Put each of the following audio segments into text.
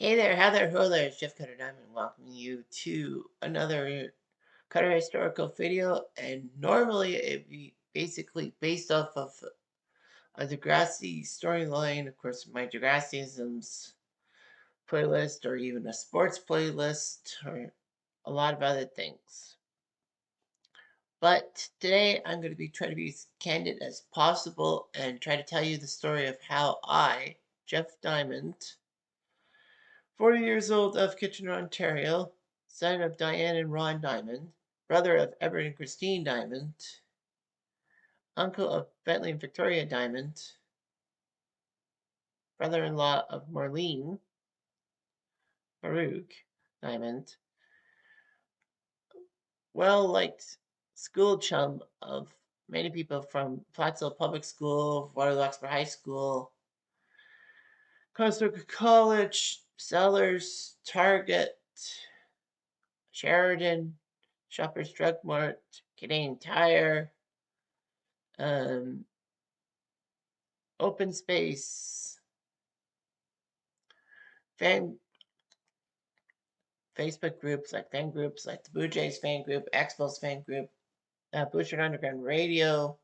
Hey there, how there, ho there, it's Jeff Cutter Diamond welcoming you to another Cutter Historical video. And normally it'd be basically based off of a Degrassi storyline, of course, my Degrassiisms playlist, or even a sports playlist, or a lot of other things. But today I'm going to be trying to be as candid as possible and try to tell you the story of how I, Jeff Diamond, 40 years old, of Kitchener, Ontario, son of Diane and Ron Diamond, brother of Everett and Christine Diamond, uncle of Bentley and Victoria Diamond, brother-in-law of Marlene Baruch Diamond, well-liked school chum of many people from Plattsville Public School, Waterloo Oxford High School, Conestoga College, Sellers, Target, Sheridan, Shoppers Drug Mart, Canadian Tire, um, open space, fan Facebook groups like the Blue Jays fan group, Expos fan group, Butcher Underground Radio,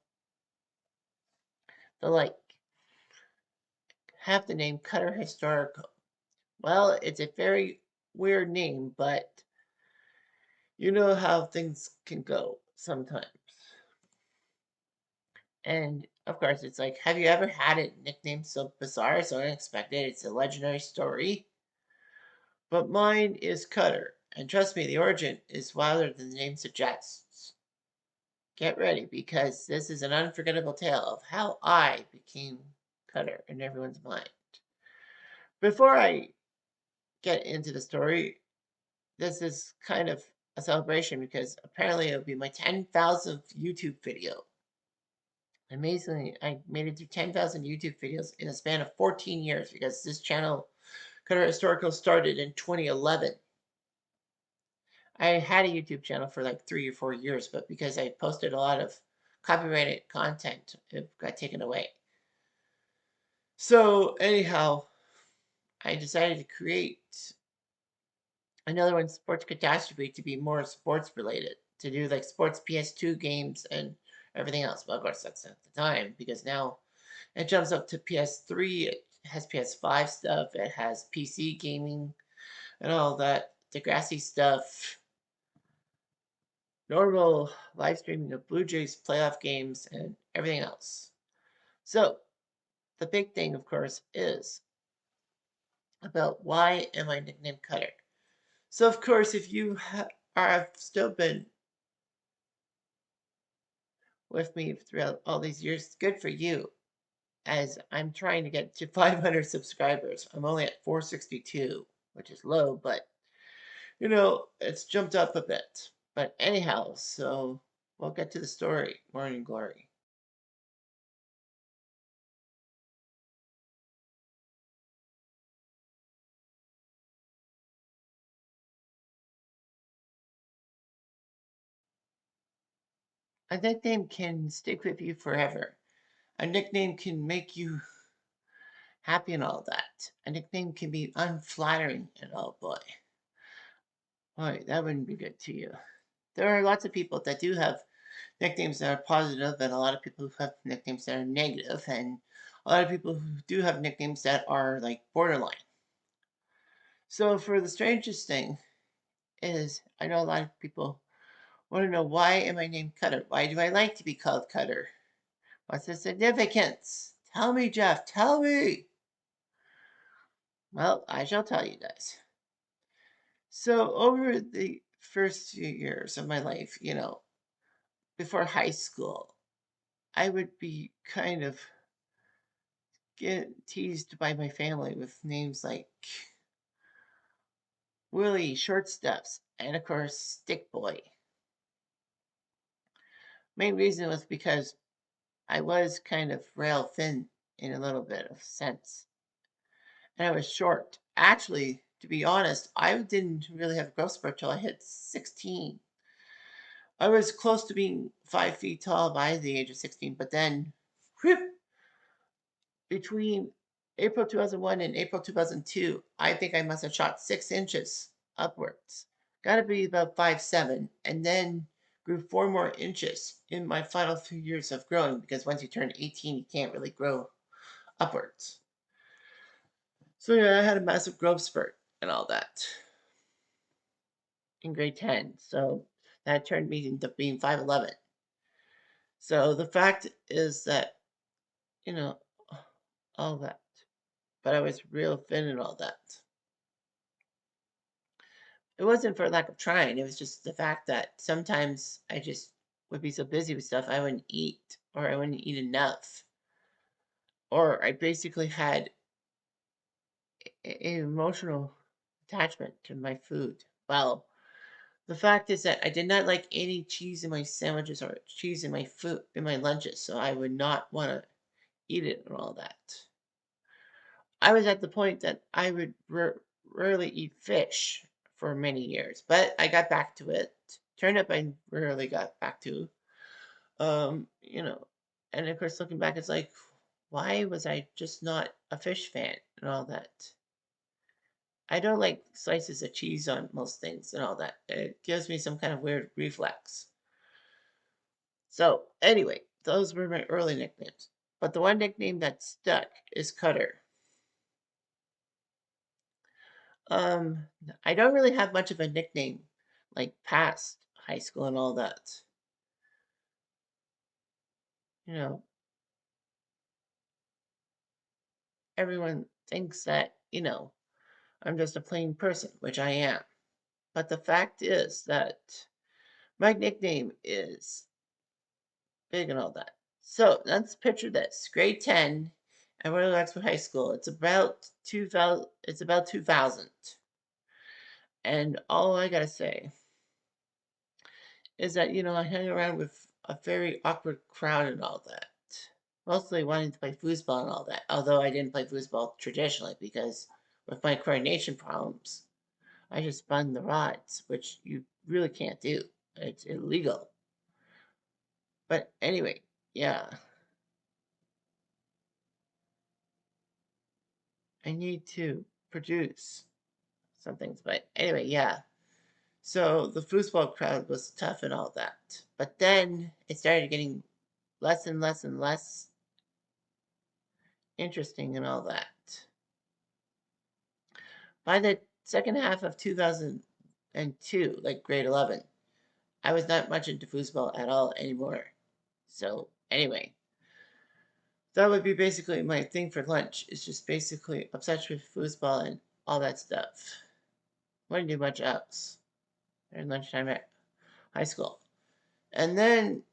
the like. Have the name Cutter Historical. Well, it's a very weird name, but you know how things can go sometimes. And of course, it's like, have you ever had a nickname so bizarre, so unexpected? It's a legendary story. But mine is Cutter, and trust me, the origin is wilder than the name suggests. Get ready, because this is an unforgettable tale of how I became Cutter in everyone's mind. Before I get into the story, this is kind of a celebration because apparently it'll be my 10,000th YouTube video. Amazingly, I made it through 10,000 YouTube videos in a span of 14 years because this channel, Cutter Historical, started in 2011. I had a YouTube channel for like 3 or 4 years, but because I posted a lot of copyrighted content, it got taken away. So anyhow, I decided to create another one, Sports Catastrophe, to be more sports related, to do like sports PS2 games and everything else. Well, of course, that's at the time, because now it jumps up to PS3, it has PS5 stuff, it has PC gaming and all that Degrassi stuff, normal live streaming of Blue Jays playoff games, and everything else. So, the big thing, of course, is about why am I nicknamed Cutter? So, of course, if you have still been with me throughout all these years, good for you, as I'm trying to get to 500 subscribers. I'm only at 462, which is low, but it's jumped up a bit. But anyhow, so we'll get to the story. Morning Glory. A nickname can stick with you forever. A nickname can make you happy and all that. A nickname can be unflattering and oh boy, that wouldn't be good to you. There are lots of people that do have nicknames that are positive, and a lot of people who have nicknames that are negative, and a lot of people who do have nicknames that are like borderline. So for the strangest thing is, I know a lot of people want to know, why am I named Cutter? Why do I like to be called Cutter? What's the significance? Tell me, Jeff, tell me. Well, I shall tell you guys. So over the first few years of my life, before high school, I would be kind of get teased by my family with names like Willie Short Steps and of course Stick Boy. Main reason was because I was kind of rail thin in a little bit of sense. And I was short. Actually, to be honest, I didn't really have growth spurt till I hit 16. I was close to being 5 feet tall by the age of 16, but then whoop, between April 2001 and April 2002, I think I must have shot 6 inches upwards. Got to be about 5'7", and then grew 4 more inches in my final few years of growing because once you turn 18, you can't really grow upwards. So yeah, I had a massive growth spurt and all that in grade 10. So that turned me into being 5'11". So the fact is that, you know, all that. But I was real thin and all that. It wasn't for lack of trying. It was just the fact that sometimes I just would be so busy with stuff I wouldn't eat, or I wouldn't eat enough, or I basically had an emotional attachment to my food. Well, the fact is that I did not like any cheese in my sandwiches or cheese in my food in my lunches, so I would not want to eat it and all that. I was at the point that I would rarely eat fish for many years, but I got back to it. Turnip I rarely got back to. You know, and of course looking back, it's like, why was I just not a fish fan and all that? I don't like slices of cheese on most things and all that. It gives me some kind of weird reflex. So anyway, those were my early nicknames. But the one nickname that stuck is Cutter. Um, I don't really have much of a nickname, like past high school and all that. You know, everyone thinks that, I'm just a plain person, which I am. But the fact is that my nickname is big and all that. So let's picture this. Grade 10 at Royal Oxford High School. It's about 2000. It's about 2000. And all I gotta say is that, I hang around with a very awkward crowd and all that. Mostly wanting to play foosball and all that. Although I didn't play foosball traditionally because with my coordination problems, I just spun the rods, which you really can't do. It's illegal. But anyway, yeah. I need to produce some things. But anyway, yeah. So the foosball crowd was tough and all that. But then it started getting less and less and less interesting and all that. By the second half of 2002, like grade 11, I was not much into foosball at all anymore. So anyway, that would be basically my thing for lunch. It's just basically obsessed with foosball and all that stuff. Wouldn't do much else during lunchtime at high school. And then,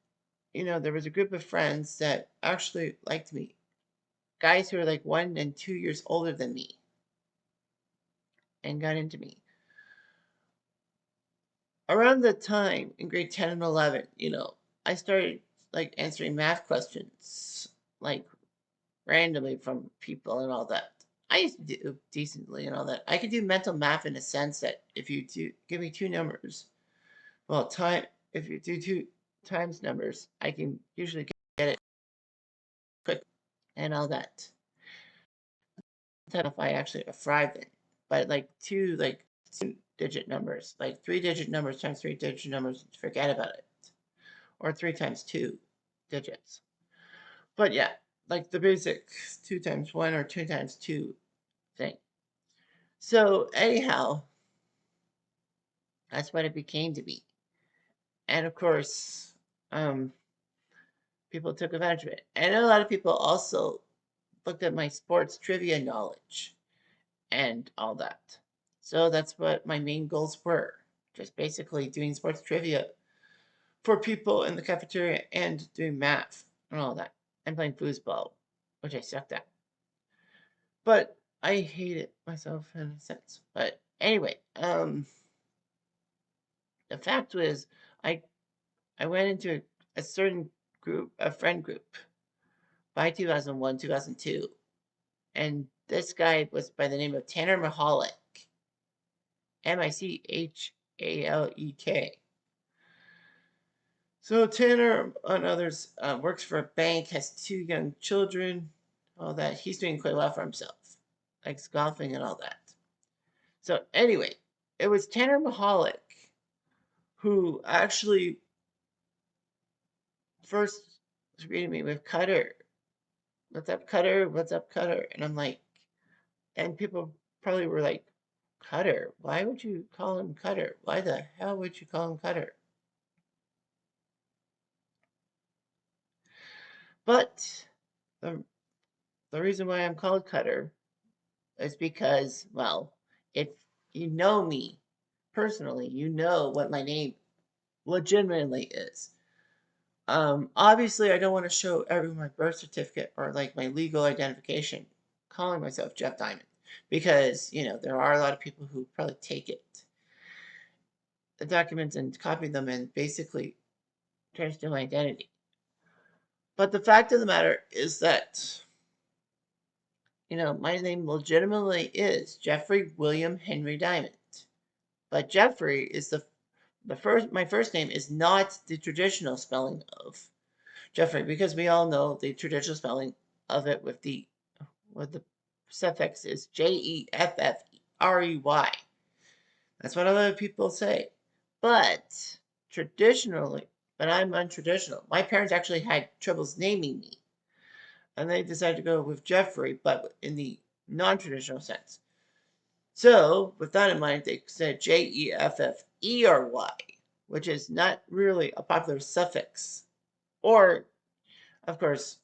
there was a group of friends that actually liked me. Guys who were like 1 and 2 years older than me and got into me. Around the time in grade 10 and 11, I started like answering math questions like randomly from people and all that. I used to do decently and all that. I could do mental math in a sense that if you give me two numbers, well, if you do two times numbers, I can usually get it quick and all that. If I actually arrived in, but like two-digit numbers, like three-digit numbers times three-digit numbers, forget about it, or three times two digits. But yeah, like the basic 2 times 1 or 2 times 2 thing. So anyhow, that's what it became to be. And of course, um, people took advantage of it. And a lot of people also looked at my sports trivia knowledge and all that. So that's what my main goals were. Just basically doing sports trivia for people in the cafeteria and doing math and all that. And playing foosball, which I sucked at. But I hate it myself in a sense. But anyway, the fact was I I went into a certain group, a friend group, by 2001, 2002. And this guy was by the name of Tanner Mahalik. Michalek. So Tanner and others works for a bank, has two young children, all that. He's doing quite well for himself, likes golfing and all that. So anyway, it was Tanner Mahalik who actually first was greeting me with Cutter. What's up, Cutter? What's up, Cutter? And I'm like, and people probably were like, Cutter? Why would you call him Cutter? Why the hell would you call him Cutter? But the, the reason why I'm called Cutter is because, well, if you know me personally, you know what my name legitimately is. Obviously, I don't want to show everyone my birth certificate or like my legal identification calling myself Jeff Diamond because, there are a lot of people who probably take the documents and copy them and basically try to steal my identity. But the fact of the matter is that, my name legitimately is Jeffrey William Henry Diamond. But Jeffrey is my first name is not the traditional spelling of Jeffrey, because we all know the traditional spelling of it with the suffix is Jeffrey. That's what other people say. But traditionally, but I'm untraditional. My parents actually had troubles naming me, and they decided to go with Jeffrey, but in the non-traditional sense. So, with that in mind, they said Jeffrey, which is not really a popular suffix. Or, of course,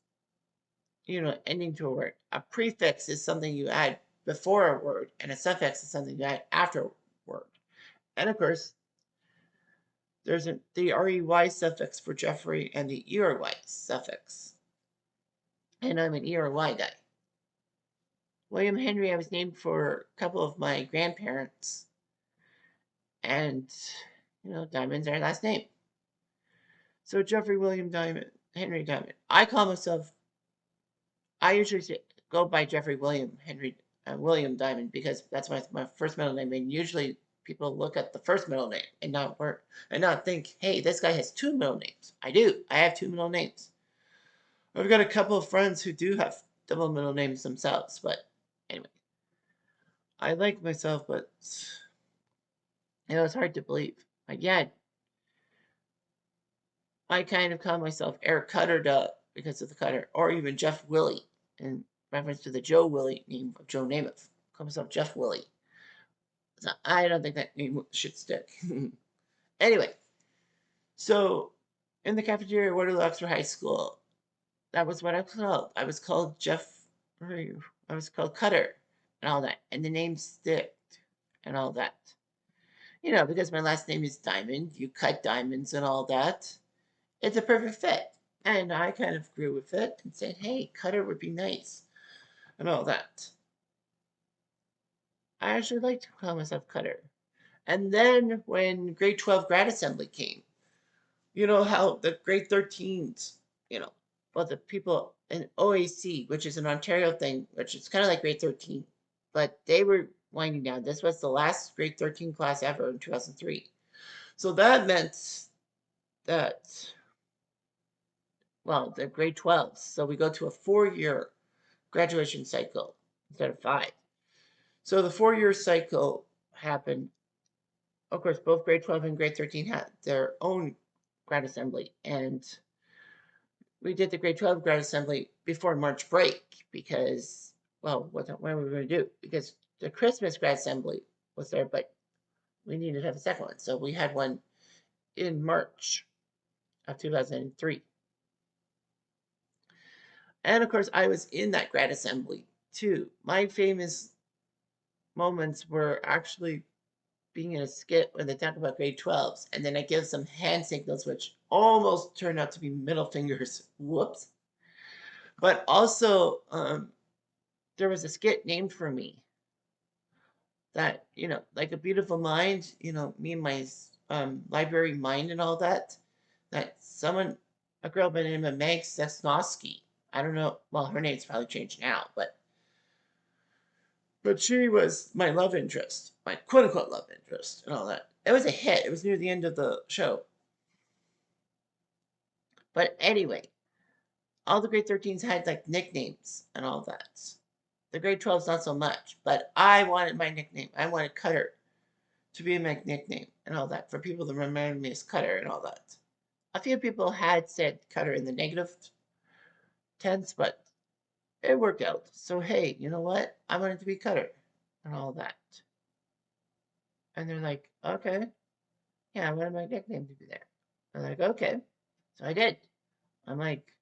ending to a word. A prefix is something you add before a word, and a suffix is something you add after a word. And of course, there's the REY suffix for Jeffrey and the ERY suffix. And I'm an ERY guy. William Henry, I was named for a couple of my grandparents. And, Diamond's our last name. So Jeffrey William Diamond, Henry Diamond. I usually go by Jeffrey William Henry William Diamond because that's my first middle name, and usually people look at the first middle name and not think, hey, this guy has two middle names. I do. I have two middle names. I've got a couple of friends who do have double middle names themselves, but anyway, I like myself, but it's hard to believe. But yeah, I kind of call myself Eric Cutter because of the Cutter, or even Jeff Willie in reference to the Joe Willie name of Joe Namath. I call myself Jeff Willie. So I don't think that name should stick. Anyway, so in the cafeteria at Waterloo Oxford High School, that was what I was called. I was called I was called Cutter and all that. And the name sticked and all that. Because my last name is Diamond, you cut diamonds and all that. It's a perfect fit. And I kind of grew with it and said, hey, Cutter would be nice and all that. I actually like to call myself Cutter. And then when grade 12 grad assembly came, how the grade 13s, well, the people in OAC, which is an Ontario thing, which is kind of like grade 13, but they were winding down. This was the last grade 13 class ever in 2003. So that meant that, well, the grade 12s. So we go to a 4-year graduation cycle instead of 5. So the 4-year cycle happened. Of course, both grade 12 and grade 13 had their own grad assembly, and we did the grade 12 grad assembly before March break because, well, what were we going to do? Because the Christmas grad assembly was there, but we needed to have a second one. So we had one in March of 2003. And of course, I was in that grad assembly too. My famous moments were actually being in a skit when they talk about grade 12s, and then I give some hand signals, which almost turned out to be middle fingers. Whoops. But also, there was a skit named for me that, like A Beautiful Mind, me and my library mind and all that, a girl by the name of Meg Sesnowski, I don't know, well, her name's probably changed now, but she was my love interest, my quote-unquote love interest and all that. It was a hit. It was near the end of the show. But anyway, all the grade 13s had like nicknames and all that. The grade 12s not so much, but I wanted my nickname. I wanted Cutter to be my nickname and all that for people to remember me as Cutter and all that. A few people had said Cutter in the negative tense, but it worked out. So hey, you know what? I wanted to be Cutter and all that. And they're like, okay, yeah, I wanted my nickname to be there. I'm like, okay. So I did. I'm like,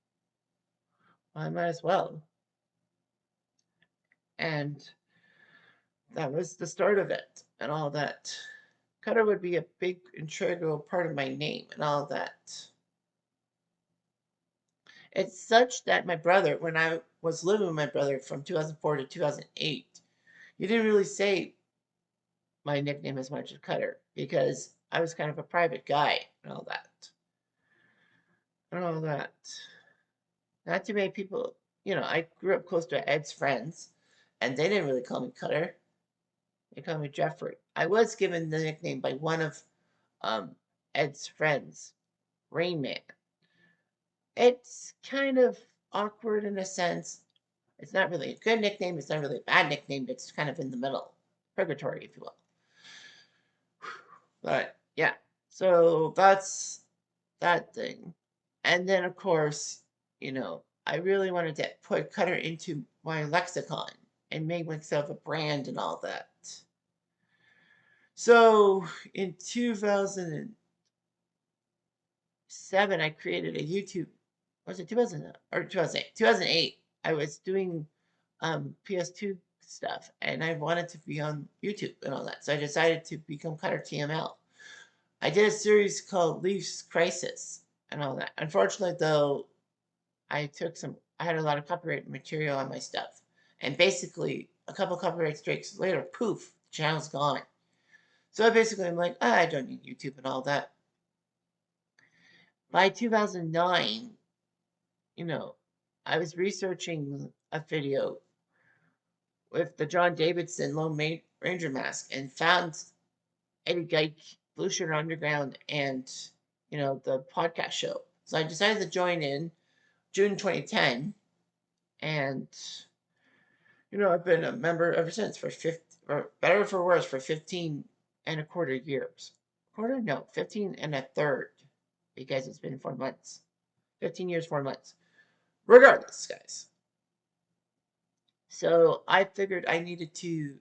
well, I might as well. And that was the start of it and all that. Cutter would be a big integral part of my name and all that. It's such that my brother, when I was living with my brother from 2004 to 2008, he didn't really say my nickname as much as Cutter because I was kind of a private guy and all that. And all that. Not too many people, I grew up close to Ed's friends, and they didn't really call me Cutter. They called me Jeffrey. I was given the nickname by one of um, Ed's friends, Rain Man. It's kind of awkward in a sense. It's not really a good nickname. It's not really a bad nickname. It's kind of in the middle, purgatory, if you will. But yeah, so that's that thing. And then, of course, I really wanted to put Cutter into my lexicon and make myself a brand and all that. So in 2007, I created a YouTube. Was it 2000 or 2008? 2008. I was doing PS2 stuff, and I wanted to be on YouTube and all that. So I decided to become Cutter TML. I did a series called Leafs Crisis and all that. Unfortunately, though, I had a lot of copyright material on my stuff. And basically, a couple copyright strikes later, poof, the channel's gone. So basically, I'm like, I don't need YouTube and all that. By 2009, I was researching a video with the John Davidson Lone Ranger mask and found Eddie Geik, Blue Shirt Underground, and, the podcast show. So I decided to join in June 2010. And, I've been a member ever since for 50, or better for worse, for 15 and a quarter years. Quarter? No, 15 and a third, because it's been 4 months. 15 years, 4 months. Regardless, guys. So I figured I needed to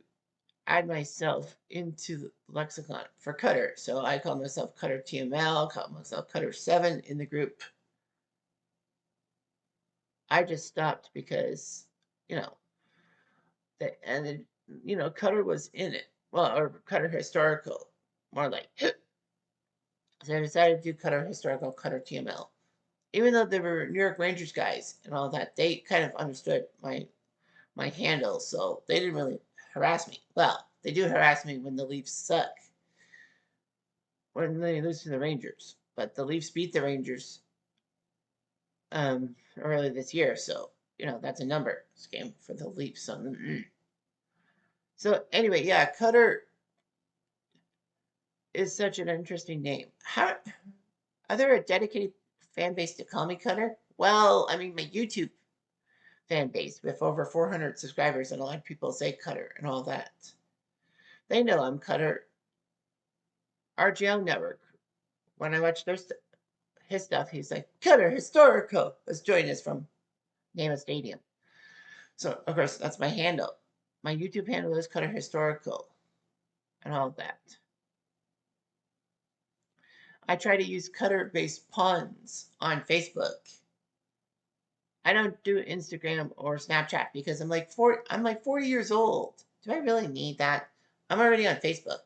add myself into the lexicon for Cutter. So I call myself Cutter TML, call myself Cutter7 in the group. I just stopped because, you know, and then, Cutter was in it. Well, or Cutter Historical, more like. So I decided to do Cutter Historical, Cutter TML. Even though they were New York Rangers guys and all that, they kind of understood my handle, so they didn't really harass me. Well, they do harass me when the Leafs suck, when they lose to the Rangers. But the Leafs beat the Rangers earlier this year, so that's a numbers game for the Leafs. So anyway, yeah, Cutter is such an interesting name. How are there a dedicated fan base to call me Cutter? Well, I mean, my YouTube fan base with over 400 subscribers, and a lot of people say Cutter and all that. They know I'm Cutter. RGL Network. When I watch his stuff, he's like, Cutter Historical. Let's join us from Name a Stadium. So, of course, that's my handle. My YouTube handle is Cutter Historical and all that. I try to use Cutter-based puns on Facebook. I don't do Instagram or Snapchat because I'm like 40 years old. Do I really need that? I'm already on Facebook.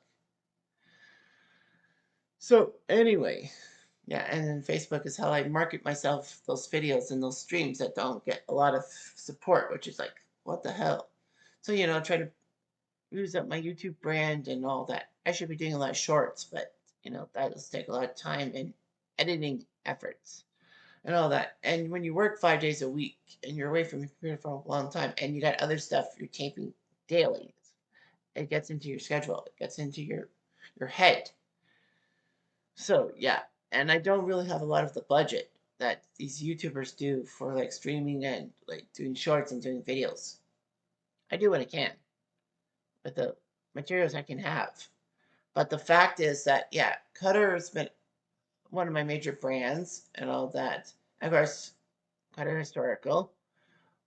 So anyway, yeah, and then Facebook is how I market myself, those videos and those streams that don't get a lot of support, which is like, what the hell? So, try to use up my YouTube brand and all that. I should be doing a lot of shorts, but, that will take a lot of time and editing efforts and all that. And when you work 5 days a week and you're away from the computer for a long time and you got other stuff you're taping daily, it gets into your schedule. It gets into your head. So yeah, and I don't really have a lot of the budget that these YouTubers do for like streaming and like doing shorts and doing videos. I do what I can with the materials I can have. But the fact is that, yeah, Cutter has been one of my major brands and all that. Of course, Cutter Historical.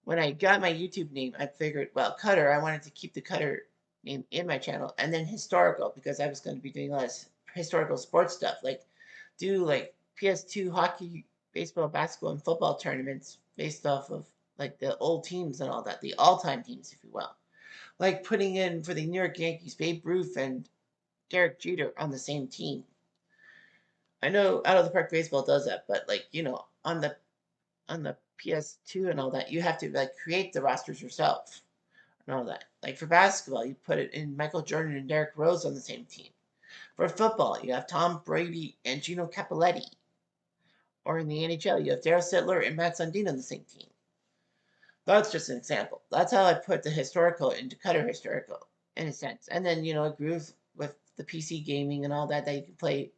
When I got my YouTube name, I figured, well, Cutter, I wanted to keep the Cutter name in my channel, and then Historical because I was going to be doing a lot of historical sports stuff, like do like PS2 hockey, baseball, basketball, and football tournaments based off of like the old teams and all that, the all-time teams, if you will. Like putting in for the New York Yankees, Babe Ruth and Derek Jeter on the same team. I know Out of the Park Baseball does that, but like on the PS2 and all that, you have to like create the rosters yourself and all that. Like for basketball, you put it in Michael Jordan and Derrick Rose on the same team. For football, you have Tom Brady and Gino Cappelletti. Or in the NHL, you have Daryl Sittler and Matt Sundin on the same team. That's just an example. That's how I put the historical into Cutter Historical, in a sense. And then, it grew with the PC gaming and all that, that you can play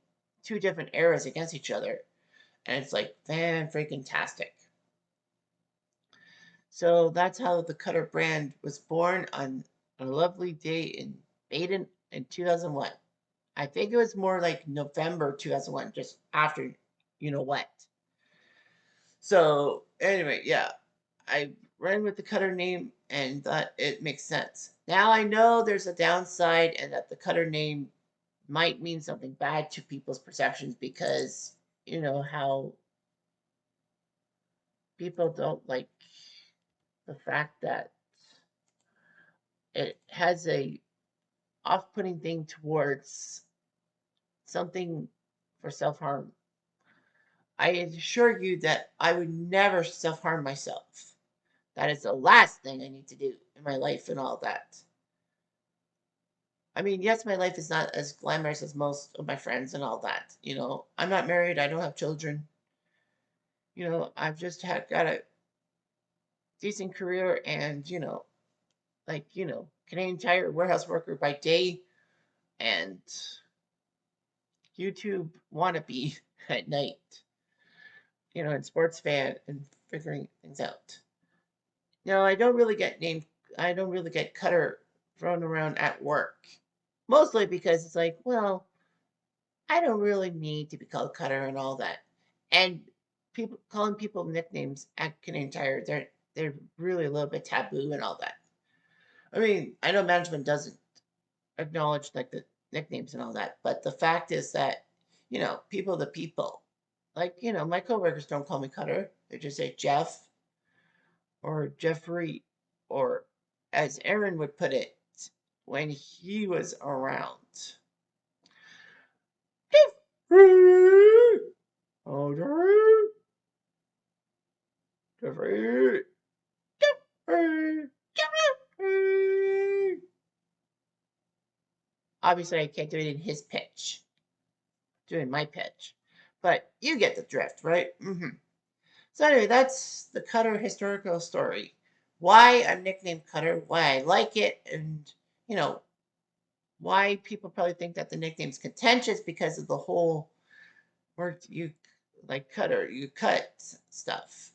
two different eras against each other. And it's like fan freaking tastic. So that's how the Cutter brand was born on a lovely day in Baden in 2001. I think it was more like November 2001, just after you know what. So anyway, yeah, I ran with the Cutter name and thought it makes sense. Now I know there's a downside and that the Cutter name might mean something bad to people's perceptions because you know how people don't like the fact that it has a off-putting thing towards something for self-harm. I assure you that I would never self-harm myself. That is the last thing I need to do in my life and all that. I mean, yes, my life is not as glamorous as most of my friends and all that. I'm not married. I don't have children. I've just got a decent career and, Canadian Tire warehouse worker by day and YouTube wannabe at night, and sports fan and figuring things out. No, I don't really get Cutter thrown around at work. Mostly because it's like, well, I don't really need to be called Cutter and all that. And people calling people nicknames at Canadian Tire, they're really a little bit taboo and all that. I mean, I know management doesn't acknowledge like the nicknames and all that, but the fact is that, people to people. Like, my coworkers don't call me Cutter. They just say Jeff or Jeffrey, or as Aaron would put it when he was around. Jeffrey! Oh, Jeffrey! Jeffrey! Jeffrey! Obviously, I can't do it in his pitch, doing my pitch. But you get the drift, right? So anyway, that's the Cutter historical story. Why I'm nicknamed Cutter, why I like it, and you know why people probably think that the nickname's contentious because of the whole where you like Cutter, you cut stuff.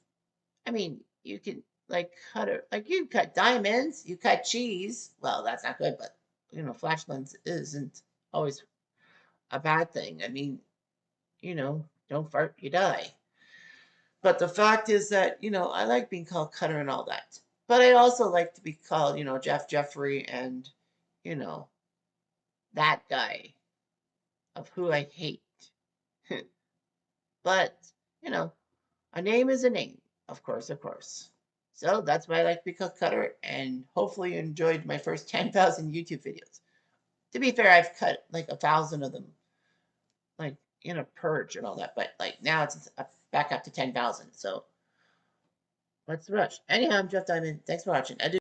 I mean, you can like Cutter, like you cut diamonds, you cut cheese. Well, that's not good, but flash lens isn't always a bad thing. I mean, don't fart, you die. But the fact is that, I like being called Cutter and all that. But I also like to be called, Jeffrey and, you know, that guy of who I hate. But, you know, a name is a name, of course, of course. So that's why I like to be called Cutter, and hopefully you enjoyed my first 10,000 YouTube videos. To be fair, I've cut like 1,000 of them, like in a purge and all that, but like now it's back up to 10,000. So what's the rush? Anyhow, I'm Jeff Diamond. Thanks for watching.